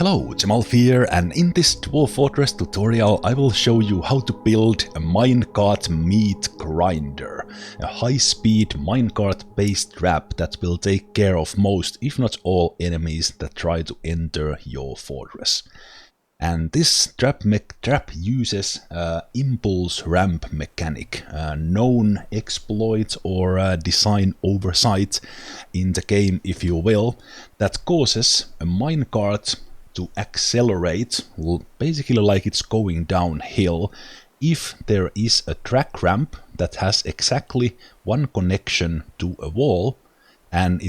Hello, Zemalf here, and in this Dwarf Fortress tutorial I will show you how to build a Minecart Meatgrinder, a high-speed minecart-based trap that will take care of most, if not all, enemies that try to enter your fortress. And this trap uses impulse ramp mechanic, known exploit or design oversight in the game, if you will, that causes a minecart to accelerate, basically like it's going downhill, if there is a track ramp that has exactly one connection to a wall, and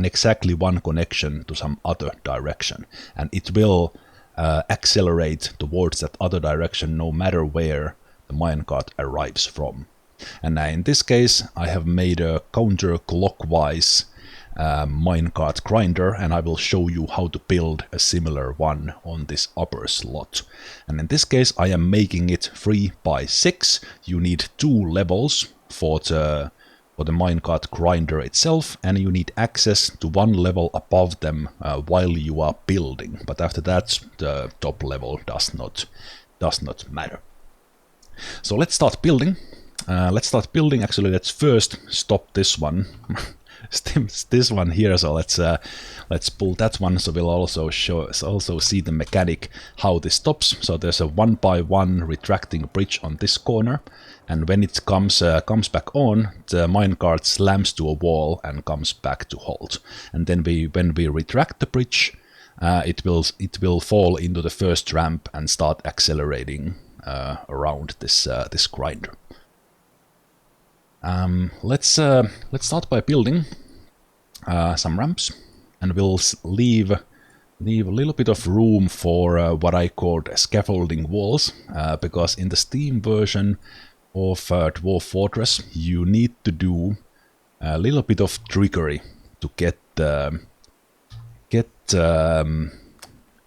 exactly one connection to some other direction, and it will accelerate towards that other direction no matter where the minecart arrives from. And in this case I have made a counterclockwise minecart grinder, and I will show you how to build a similar one on this upper slot. And in this case I am making it 3 by 6. You need 2 levels for the minecart grinder itself, and you need access to 1 level above them while you are building, but after that the top level does not matter. So let's start building. Actually, let's first stop this one. This one here, so let's pull that one, so we'll also see the mechanic how this stops. So there's a 1 by 1 retracting bridge on this corner, and when it comes back on, the minecart slams to a wall and comes back to halt. And then when we retract the bridge, it will fall into the first ramp and start accelerating around this grinder. Let's start by building some ramps, and we'll leave a little bit of room for what I called scaffolding walls, because in the Steam version of Dwarf Fortress you need to do a little bit of trickery to get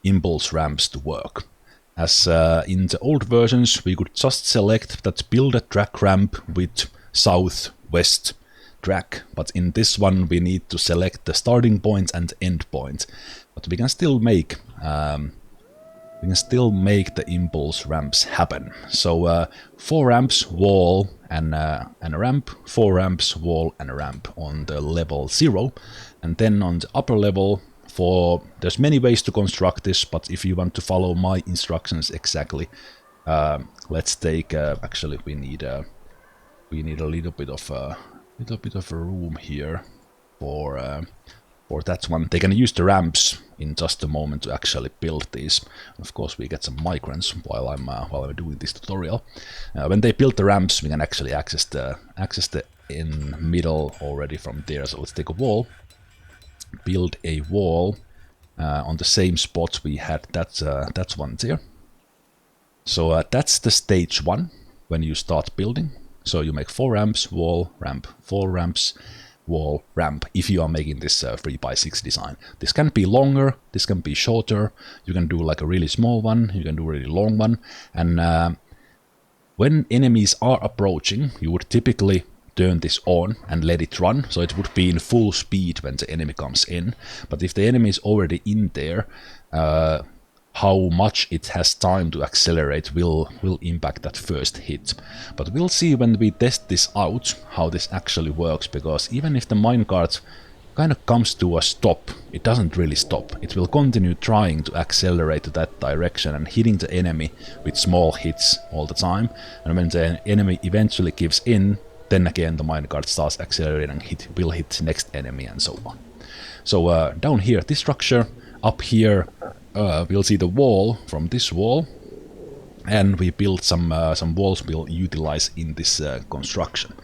impulse ramps to work. As in the old versions we could just select that build a track ramp with south-west track, but in this one we need to select the starting point and end point. But we can still make the impulse ramps happen. So 4 ramps, wall, and a ramp, 4 ramps, wall, and a ramp on the level 0, and then on the upper level, there's many ways to construct this, but if you want to follow my instructions exactly, let's take actually we need a little bit of a room here for that one. They can use the ramps in just a moment to actually build these. Of course, we get some migrants while I'm doing this tutorial. When they build the ramps, we can actually access the in middle already from there. So let's take a wall, build a wall on the same spot we had that one there. So that's the stage 1 when you start building. So you make 4 ramps, wall, ramp, 4 ramps, wall, ramp, if you are making this 3 by 6 design. This can be longer, this can be shorter, you can do like a really small one, you can do a really long one, and when enemies are approaching, you would typically turn this on and let it run, so it would be in full speed when the enemy comes in. But if the enemy is already in there, how much it has time to accelerate will impact that first hit. But we'll see when we test this out how this actually works, because even if the minecart kind of comes to a stop, it doesn't really stop. It will continue trying to accelerate to that direction and hitting the enemy with small hits all the time. And when the enemy eventually gives in, then again the minecart starts accelerating and will hit next enemy and so on. So down here, this structure, up here, we'll see the wall from this wall, and we built some walls we'll utilize in this construction.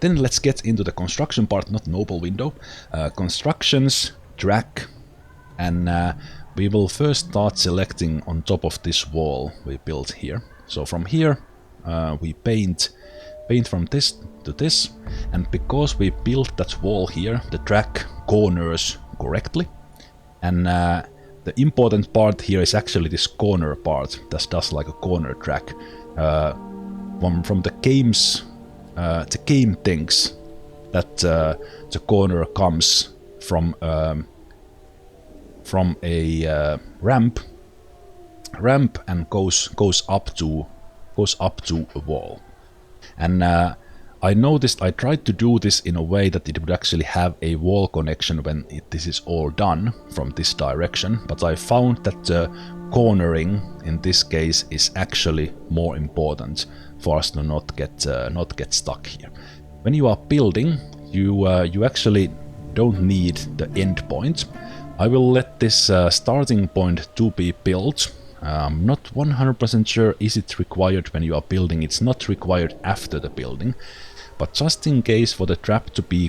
Then let's get into the construction part, not noble window. Constructions, track, and we will first start selecting on top of this wall we built here. So from here we paint from this to this, and because we built that wall here, the track corners correctly, and the important part here is actually this corner part that does like a corner track. From the game thinks that the corner comes from from a ramp and goes up to a wall. And I noticed I tried to do this in a way that it would actually have a wall connection when this is all done from this direction, but I found that cornering in this case is actually more important for us to not get stuck here. When you are building, you actually don't need the end point. I will let this starting point to be built. I'm not 100% sure is it required when you are building. It's not required after the building, but just in case for the trap to be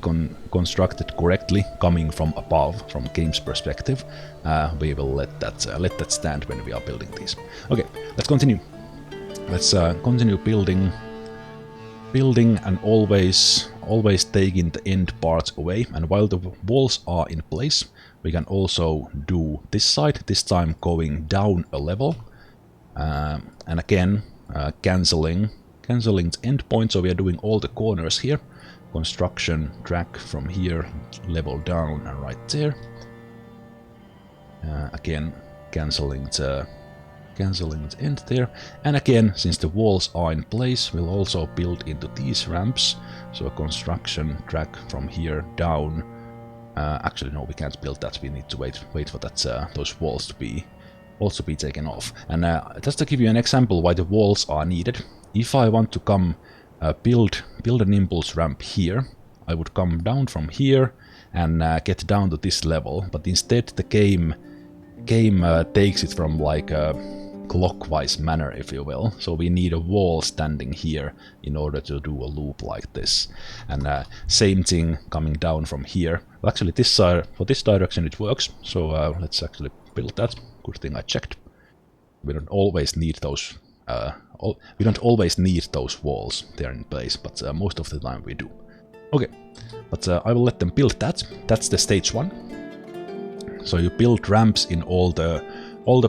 constructed correctly coming from above, from game's perspective, we will let that stand when we are building these. Okay, let's continue. Let's continue building and always taking the end parts away. And while the walls are in place, we can also do this side, this time going down a level, and again cancelling the end point, so we are doing all the corners here. Construction track from here, level down and right there. Again cancelling the end there, and again, since the walls are in place, we'll also build into these ramps, so a construction track from here down. Actually no, we can't build that, we need to wait for that those walls to be taken off. And just to give you an example why the walls are needed, if I want to come build an impulse ramp here, I would come down from here and get down to this level, but instead the game takes it from like a clockwise manner, if you will. So we need a wall standing here in order to do a loop like this. And same thing coming down from here. Well, actually this side, for this direction it works, so let's actually build that. Good thing I checked. We don't always need those walls there in place, but most of the time we do. Okay, but I will let them build that. That's the stage 1. So you build ramps in all the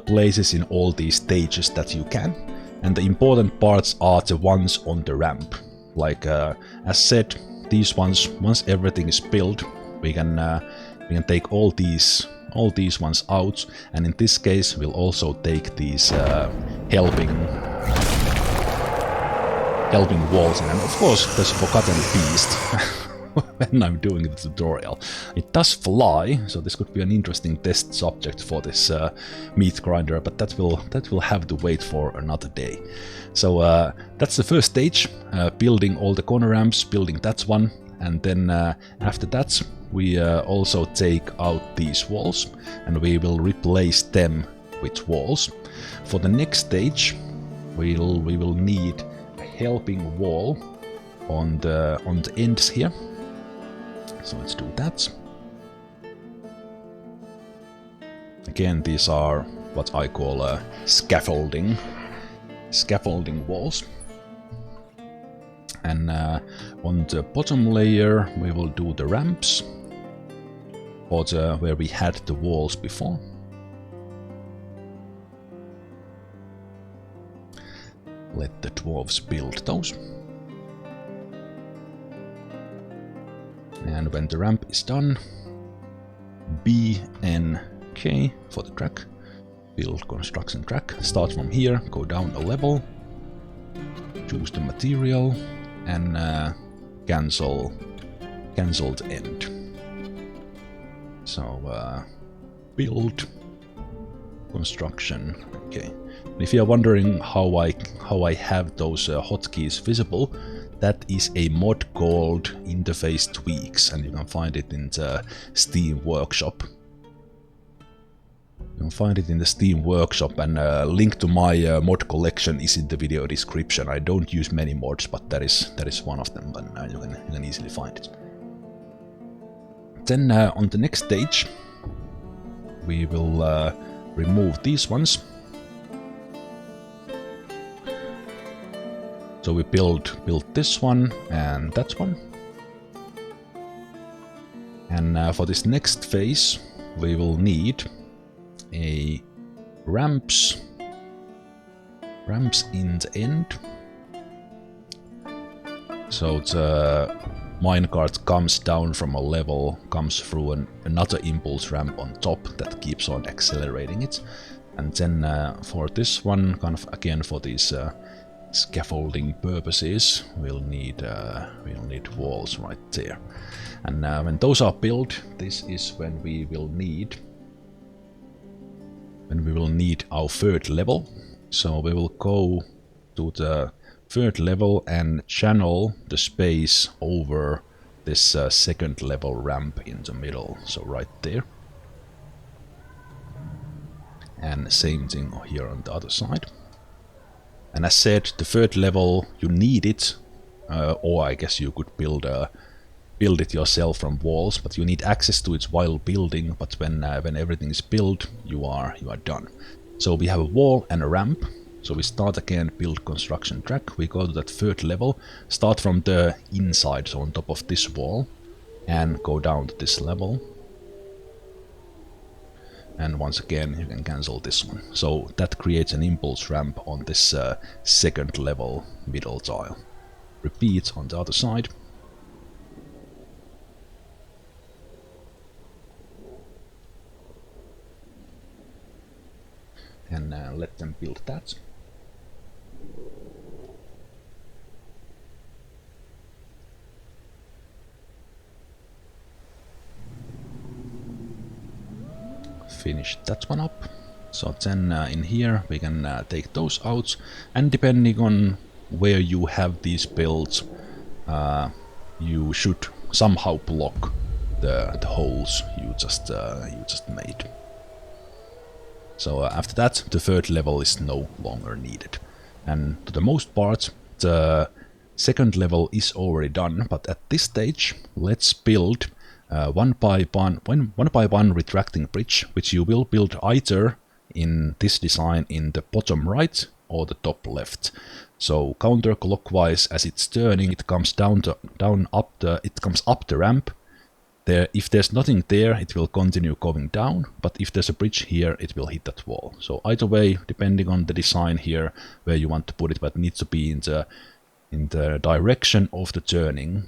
places in all these stages that you can, and the important parts are the ones on the ramp. Like as said, these ones, once everything is built, we can take all these ones out, and in this case we'll also take these helping walls, and of course there's a forgotten beast when I'm doing the tutorial. It does fly, so this could be an interesting test subject for this meat grinder, but that will have to wait for another day. So that's the first stage, building all the corner ramps, building that one, and then after that we also take out these walls and we will replace them with walls. For the next stage we will need a helping wall on the ends here. So let's do that. Again, these are what I call scaffolding walls. And on the bottom layer we will do the ramps, or where we had the walls before. Let the dwarves build those. And when the ramp is done, BNK for the track, build construction track, start from here, go down a level, choose the material, and cancelled end. So build construction. Okay. And if you are wondering how I have those hotkeys visible, that is a mod called Interface Tweaks, and you can find it in the Steam Workshop. You can find it in the Steam Workshop, and a link to my mod collection is in the video description. I don't use many mods, but that is one of them, and you can easily find it. Then on the next stage, we will remove these ones. So we build this one and that one. And for this next phase, we will need a ramps in the end. So the minecart comes down from a level, comes through another impulse ramp on top that keeps on accelerating it. And then for this one, kind of again for these scaffolding purposes, we'll need walls right there. And when those are built, this is when we will need our third level. So we will go to the third level and channel the space over this second level ramp in the middle, so right there. And same thing here on the other side. And as said, the third level, you need it, or I guess you could build it yourself from walls, but you need access to it while building. But when everything is built, you are done. So we have a wall and a ramp. So we start again, build construction track. We go to that third level, start from the inside, so on top of this wall, and go down to this level. And once again, you can cancel this one. So that creates an impulse ramp on this second level middle tile. Repeat on the other side. And let them build that. Finish that one up. So then in here we can take those out, and depending on where you have these built, you should somehow block the holes you just made. So after that, the third level is no longer needed, and to the most part the second level is already done. But at this stage, let's build one by one retracting bridge, which you will build either in this design in the bottom right or the top left. So counterclockwise, as it's turning, it comes up the ramp. There, if there's nothing there, it will continue going down, but if there's a bridge here, it will hit that wall. So either way, depending on the design here where you want to put it, but it needs to be in the direction of the turning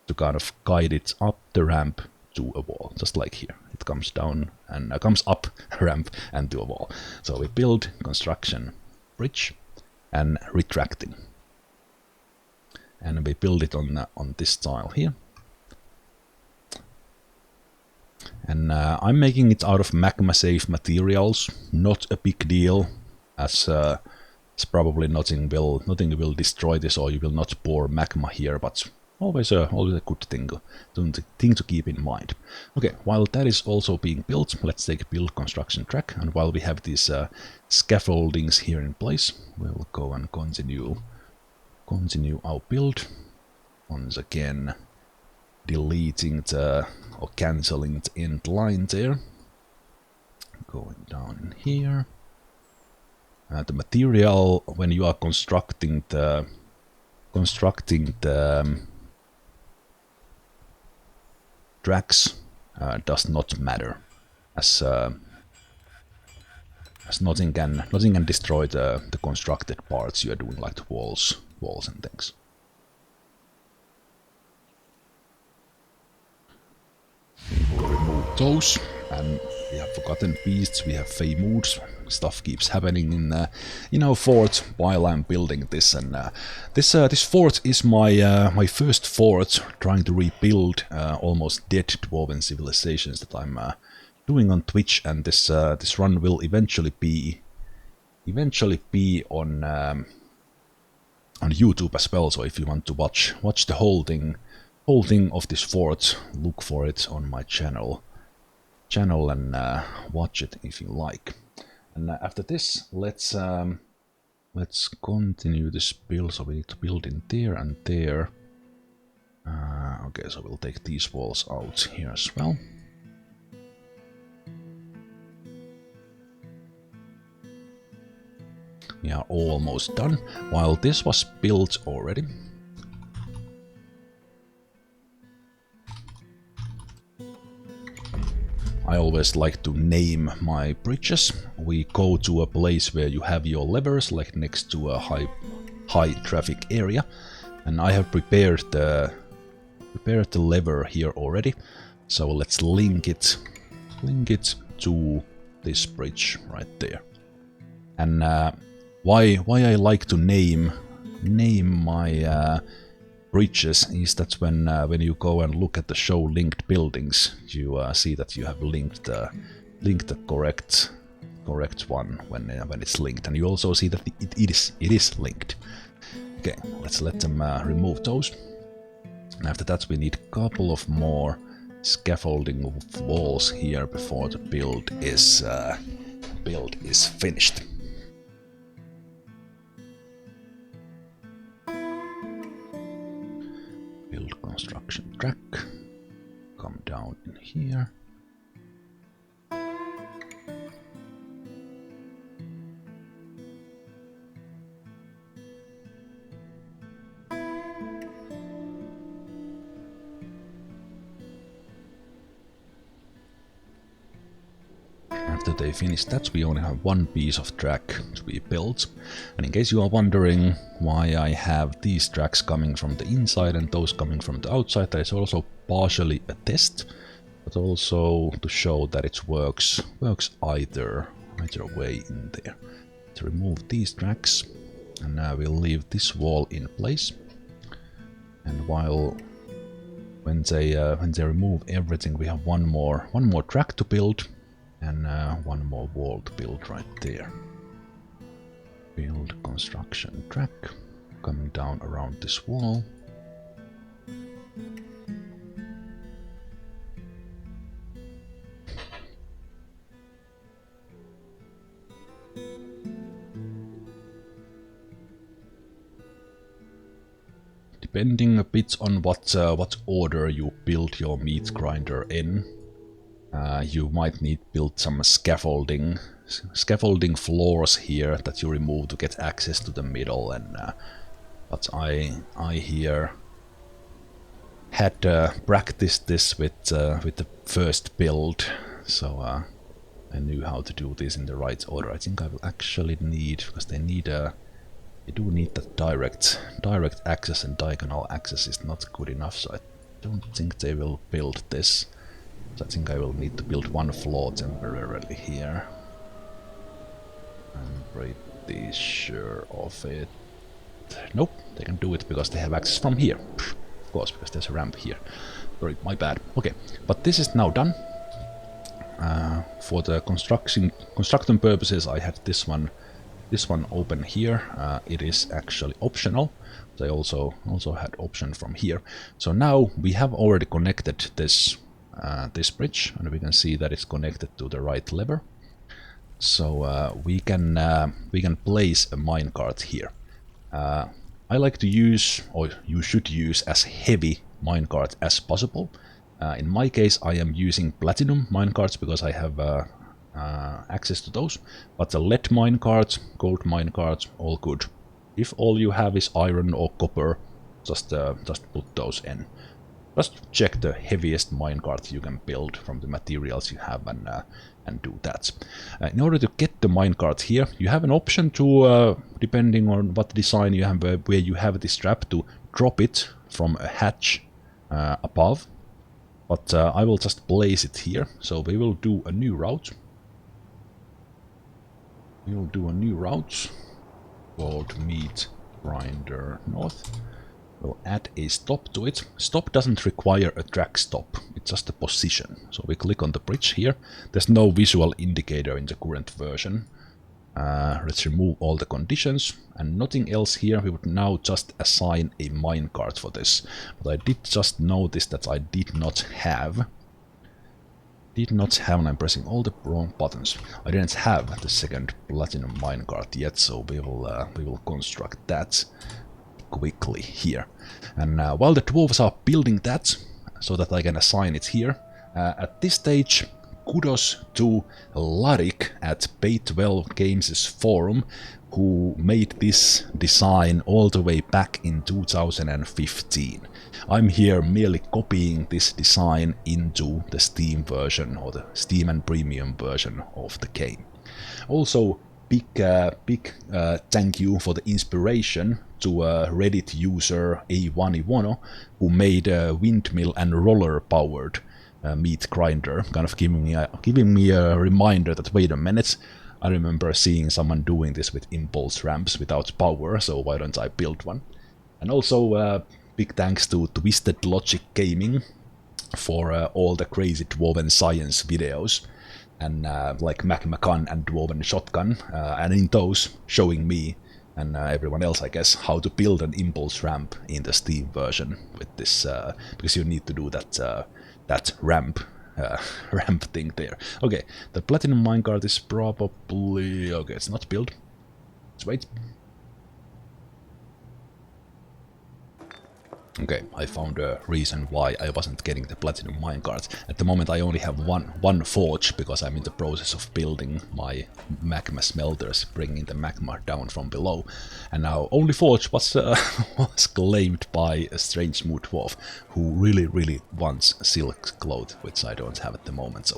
to kind of guide it up the ramp to a wall, just like here. It comes down and comes up a ramp and to a wall. So we build construction bridge and retracting, and we build it on this tile here. And I'm making it out of magma safe materials, not a big deal, as probably nothing will destroy this, or you will not pour magma here, but always a good thing to keep in mind. Okay, while that is also being built, let's take a build construction track, and while we have these scaffoldings here in place, we'll go and continue our build. Once again, deleting or cancelling the end line there. Going down in here. The material, when you are constructing the tracks, does not matter, as nothing can destroy the constructed parts you are doing, like the walls and things. We will remove those, and we have forgotten beasts, we have fey moods. Stuff keeps happening in our fort while I'm building this, and this fort is my first fort trying to rebuild almost dead dwarven civilizations that I'm doing on Twitch, and this run will eventually be on YouTube as well. So if you want to watch the whole thing of this fort, look for it on my channel and watch it if you like. And after this, let's continue this build. So we need to build in there and there. Okay, so we'll take these walls out here as well. We are almost done. While this was built already, I always like to name my bridges. We go to a place where you have your levers, like next to a high traffic area, and I have prepared the prepared the lever here already. So let's link it to this bridge right there. And why I like to name my bridges is that when you go and look at the show linked buildings, you see that you have linked the correct one when it's linked, and you also see that it is linked. Okay, let's let them remove those. And after that, we need a couple of more scaffolding walls here before the build is finished. Build construction track. Come down in here. After they finish that, we only have one piece of track to be built. And in case you are wondering why I have these tracks coming from the inside and those coming from the outside, that is also partially a test, but also to show that it works either way in there. To remove these tracks, and now we'll leave this wall in place. And when they remove everything, we have one more track to build. And one more wall to build right there. Build construction track coming down around this wall. Depending a bit on what order you build your meat grinder in, you might need to build some scaffolding floors here that you remove to get access to the middle. And but I here had practiced this with the first build, so I knew how to do this in the right order. I think I will actually need, because they do need that direct access, and diagonal access is not good enough, so I don't think they will build this. So I think I will need to build one floor temporarily here. I'm pretty sure of it. Nope, they can do it because they have access from here. Of course, because there's a ramp here. Sorry, my bad. Okay, but this is now done. For the construction purposes, I had this one open here. It is actually optional. They also had option from here. So now we have already connected this bridge, and we can see that it's connected to the right lever. So we can place a minecart here. I like to use, or you should use, as heavy minecart as possible. In my case, I am using platinum minecarts because I have access to those. But the lead minecarts, gold minecarts, all good. If all you have is iron or copper, just put those in. Just check the heaviest minecart you can build from the materials you have and do that. In order to get the minecart here, you have an option to, depending on what design you have, where you have this strap, to drop it from a hatch above. But I will just place it here, so we will do a new route. We will do a new route called Meat Grinder North. We'll add a stop to it. Stop doesn't require a track stop, it's just a position. So we click on the bridge here. There's no visual indicator in the current version. Let's remove all the conditions and nothing else here. We would now just assign a minecart for this. But I did just notice that I did not have, and I'm pressing all the wrong buttons. I didn't have the second platinum minecart yet, so we will construct that quickly here. And while the dwarves are building that, so that I can assign it here, at this stage, kudos to Larik at Pay12 Games' forum, who made this design all the way back in 2015. I'm here merely copying this design into the Steam version, or the Steam and Premium version of the game. Also, big thank you for the inspiration to Reddit user A1Iwono, who made a windmill and roller powered meat grinder, kind of giving me a reminder that, wait a minute, I remember seeing someone doing this with impulse ramps without power, so why don't I build one? And also big thanks to Twisted Logic Gaming for all the crazy Dwarven science videos, and like Macmacan and Dwarven Shotgun, and in those showing me and everyone else, I guess, how to build an impulse ramp in the Steam version with this, because you need to do that ramp ramp thing there. Okay, the platinum minecart is probably... okay, it's not built. Let's wait. Okay, I found a reason why I wasn't getting the platinum minecart. At the moment I only have one forge, because I'm in the process of building my magma smelters, bringing the magma down from below. And now only forge was, was claimed by a strange mood dwarf, who really wants silk cloth, which I don't have at the moment. So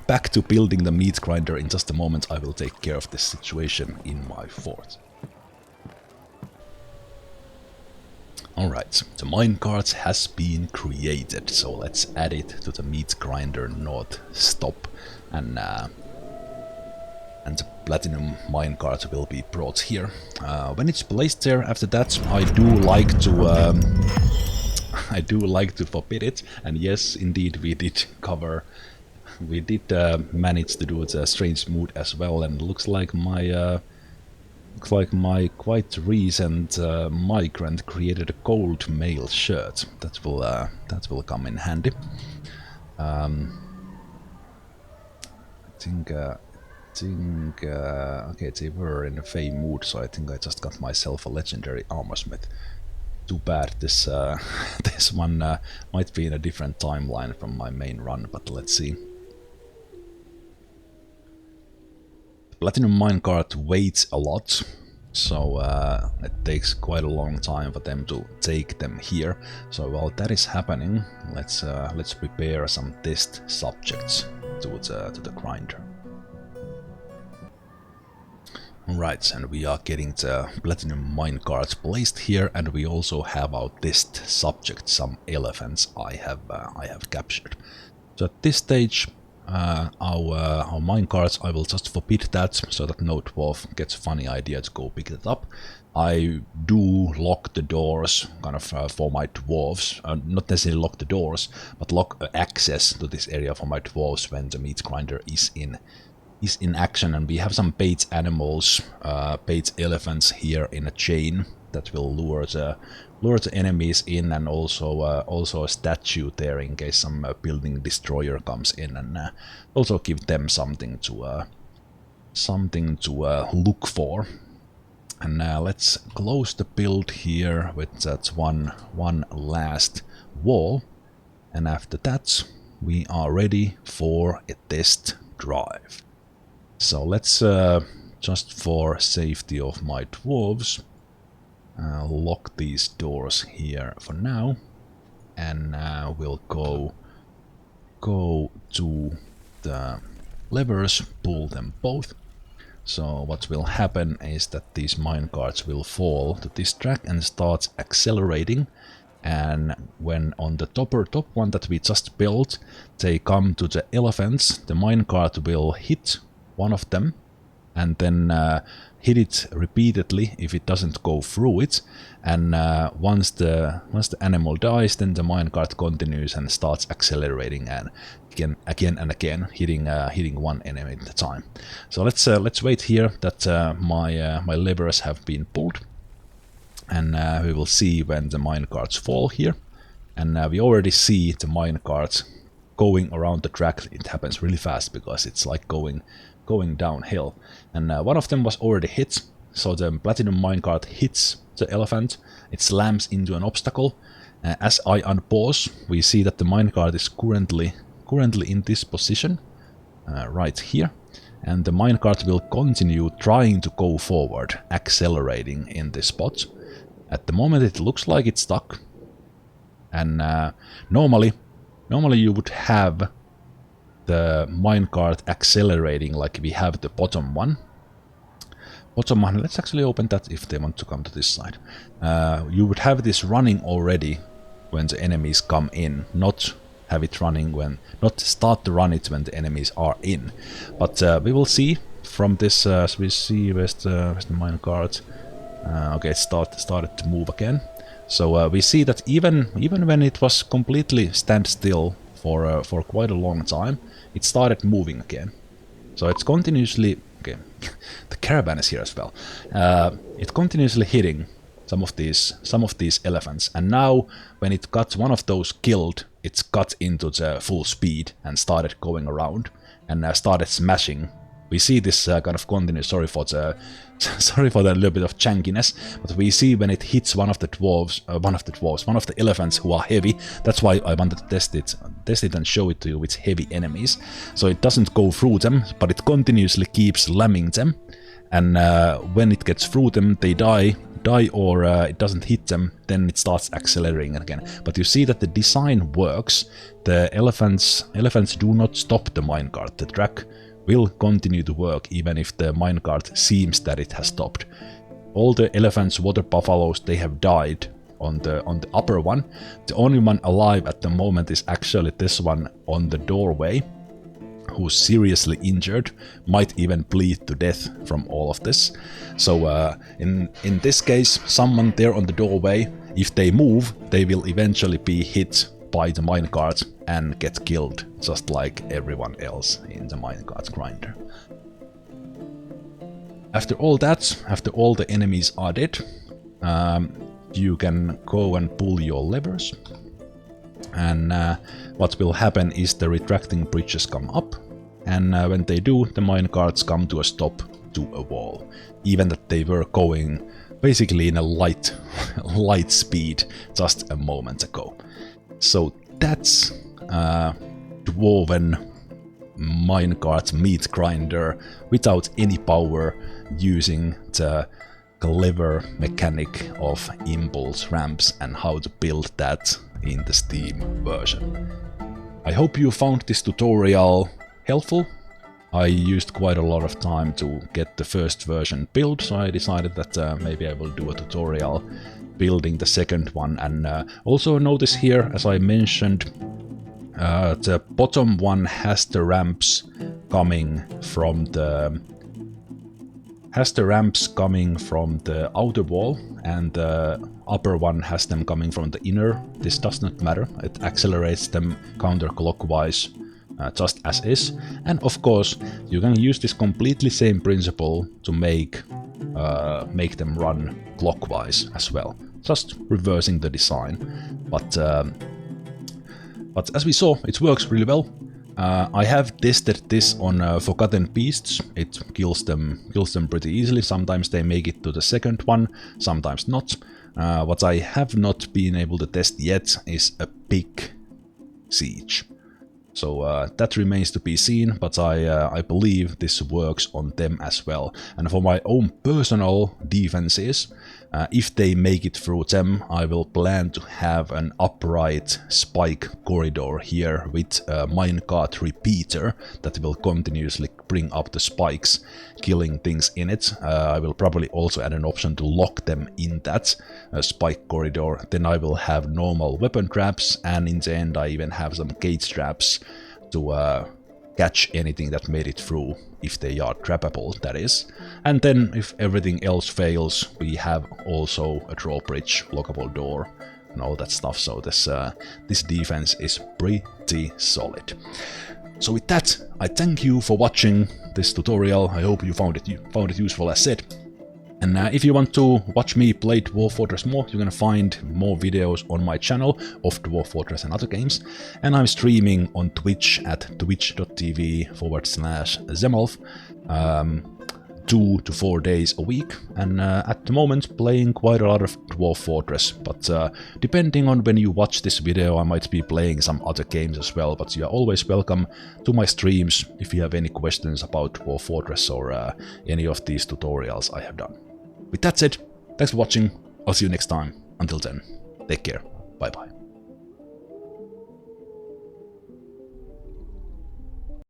back to building the meat grinder in just a moment. I will take care of this situation in my fort. Alright, the minecart has been created, so let's add it to the meat grinder node stop, and the platinum minecart will be brought here. When it's placed there, after that, I do like to forbid it, and yes, indeed, we did manage to do the strange mood as well, and looks like my quite recent migrant created a gold mail shirt. That will come in handy. I think okay, they were in a fey mood, so I think I just got myself a legendary armorsmith. Too bad this this one might be in a different timeline from my main run, but let's see. Platinum minecart weighs a lot, so it takes quite a long time for them to take them here. So while that is happening, let's prepare some test subjects to the grinder. Alright, and we are getting the platinum minecarts placed here, and we also have our test subject, some elephants I have captured. So at this stage, our minecarts, I will just forbid that, so that no dwarf gets a funny idea to go pick it up. I do lock the doors, kind of for my dwarves, not necessarily lock the doors, but lock access to this area for my dwarves when the meat grinder is in action. And we have some bait animals, bait elephants here in a chain that will lure the enemies in, and also a statue there in case some building destroyer comes in, and also give them something to look for. And let's close the build here with that one last wall, and after that we are ready for a test drive. So let's just for safety of my dwarves, lock these doors here for now, and we'll go to the levers, pull them both. So what will happen is that these minecarts will fall to this track and start accelerating, and when on the top one that we just built, they come to the elephants, the minecart will hit one of them, and then hit it repeatedly if it doesn't go through it, and once the animal dies, then the minecart continues and starts accelerating, and again and again hitting one enemy at a time. So let's wait here that my levers have been pulled, and we will see when the minecarts fall here. And we already see the minecarts going around the track. It happens really fast because it's like going downhill, and one of them was already hit. So the platinum minecart hits the elephant, it slams into an obstacle. As I unpause, we see that the minecart is currently in this position, right here, and the minecart will continue trying to go forward, accelerating in this spot. At the moment it looks like it's stuck, and normally you would have the minecart accelerating like we have the bottom one, bottom one, let's actually open that if they want to come to this side. You would have this running already when the enemies come in, not have it running when, not start to run it when the enemies are in. But we will see from this, so we see where's the minecart. Okay, it started to move again. So we see that even when it was completely standstill for quite a long time, it started moving again. So it's continuously, okay, the caravan is here as well. It's continuously hitting some of these elephants, and now when it got one of those killed, it's got into the full speed and started going around and started smashing. We see this kind of continuous. Sorry for the little bit of jankiness, but we see when it hits one of the elephants who are heavy. That's why I wanted to test it and show it to you with heavy enemies. So it doesn't go through them, but it continuously keeps slamming them. And when it gets through them, they die or it doesn't hit them, then it starts accelerating again. But you see that the design works. The elephants do not stop the minecart. The track will continue to work even if the minecart seems that it has stopped. All the elephants, water buffaloes, they have died on the upper one. The only one alive at the moment is actually this one on the doorway, who's seriously injured, might even bleed to death from all of this. So in this case, someone there on the doorway, if they move, they will eventually be hit by the minecart and get killed, just like everyone else in the minecart grinder. After all that, after all the enemies are dead, you can go and pull your levers, and what will happen is the retracting bridges come up, and when they do, the minecarts come to a stop to a wall, even that they were going basically in a light speed just a moment ago. So that's Dwarven Minecart Meatgrinder without any power, using the clever mechanic of impulse ramps and how to build that in the Steam version. I hope you found this tutorial helpful. I used quite a lot of time to get the first version built, so I decided that maybe I will do a tutorial building the second one. And also notice here, as I mentioned, the bottom one has the ramps coming from the outer wall, and the upper one has them coming from the inner. This does not matter, it accelerates them counterclockwise just as is. And of course you can use this completely same principle to make them run clockwise as well, just reversing the design. But as we saw, it works really well. I have tested this on Forgotten Beasts. It kills them pretty easily. Sometimes they make it to the second one, sometimes not. What I have not been able to test yet is a big siege. So that remains to be seen, but I believe this works on them as well. And for my own personal defenses, if they make it through them, I will plan to have an upright spike corridor here with a minecart repeater that will continuously bring up the spikes, killing things in it. I will probably also add an option to lock them in that spike corridor. Then I will have normal weapon traps, and in the end I even have some cage traps to catch anything that made it through, if they are trappable, that is. And then if everything else fails, we have also a drawbridge, lockable door, and all that stuff. So this defense is pretty solid. So with that, I thank you for watching this tutorial. I hope you found it useful, as said. And if you want to watch me play Dwarf Fortress more, you're gonna find more videos on my channel of Dwarf Fortress and other games. And I'm streaming on Twitch at twitch.tv/Zemalf 2 to 4 days a week. And at the moment playing quite a lot of Dwarf Fortress. But depending on when you watch this video, I might be playing some other games as well. But you are always welcome to my streams if you have any questions about Dwarf Fortress or any of these tutorials I have done. With that said, thanks for watching, I'll see you next time. Until then, take care, bye bye.